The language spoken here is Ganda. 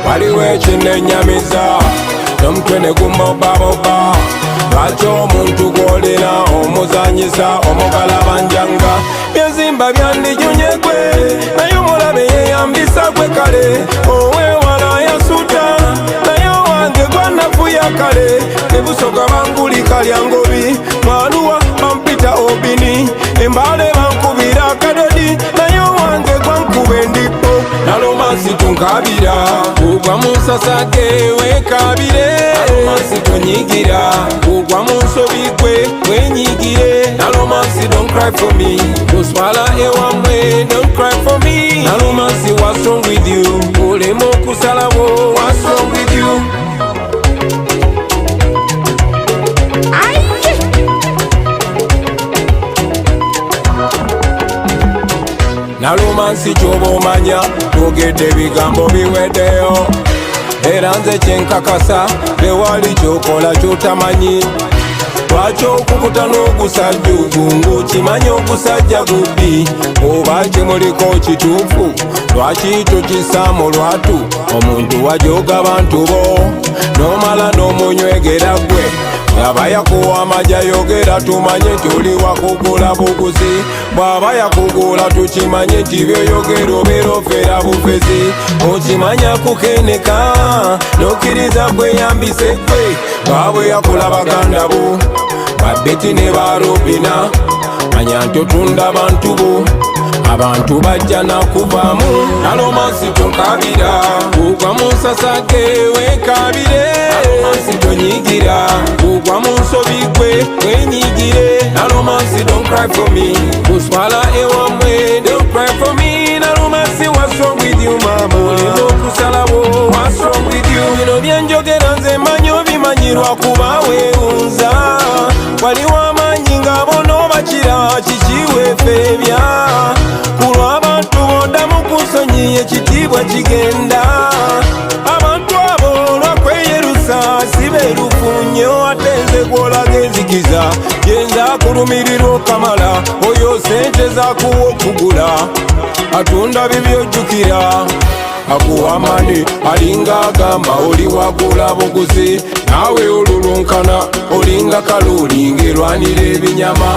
waliwo ekinenyamiza n'omutwe ne gumobamoba lwaki omuntu gw'olina omuzanyisa omugalabanjanga byezimba byandijunyegwe naye omulabe yeyambisa gwe kale owewala yasuta naye owange gwanafuya kale nebusoga bangulika lyangobi mwaluwa bampita obini embale bankubira akadodi naye owange gwankuba endipo Nalumansi tunkabira kugwa mu nsasage wekabire Nalumansi tonyigira kugwa mu nsobi gwe wenyigire Nalumansi don't cry for me toswala ewamwe don't cry for me Nalumansi what's wrong with you olema okusalawo what's wrong with you Nalumansi kyoba omanya twogedde ebigambo biweddeyo era nze kyenkakasa tewali kyokola kyotamanyi lwaki okukuta n'ogusajja ng'okimanyi ogusajja gubbi oba kimuliko kituufu lwaki tokisaamu lwatu omuntu wajooga bantu bo n'omala n'omunywegera gwe yaba yakuwa amajja yogera tumanye tuli wakugula buguzi bw'aba yakugula tukimanye nti byoyogera obeera ofeera bufezi okimanya kukeneka n'okkiriza gweyambise gwe bwabwe yakula baganda bo babeti ne barobina manya nti otunda abantu bo abantu bajja nakuvaamu Nalumansi tonkabira kugwa mu nsasage wekabire Nalumansi tonyigira kugwa mu nsobi gwe wenyigire Nalumansi don't cry for me kuswala ewamwe don't cry for me Nalumansi what's wrong with you mama olina okusalawo what's wrong with you bino byenjogera nze manyi obimanyirwa kuba weewunza waliwo amanyi nga bono bakira kikiweefeebya kulw'abantu boddamu kusonyi ekitiibwa kigenda abantu abo lwakweyerusa sibeerufu nnyo ate nze gw'olaga enzikiza genza kulumirirwa okamala oyo sente zakuwa okugula atunda bibyojjukira akuwa mani alinga agamba oli wagula buguzi naawe olulunkana olinga kaluuli ng'erwanira ebinyama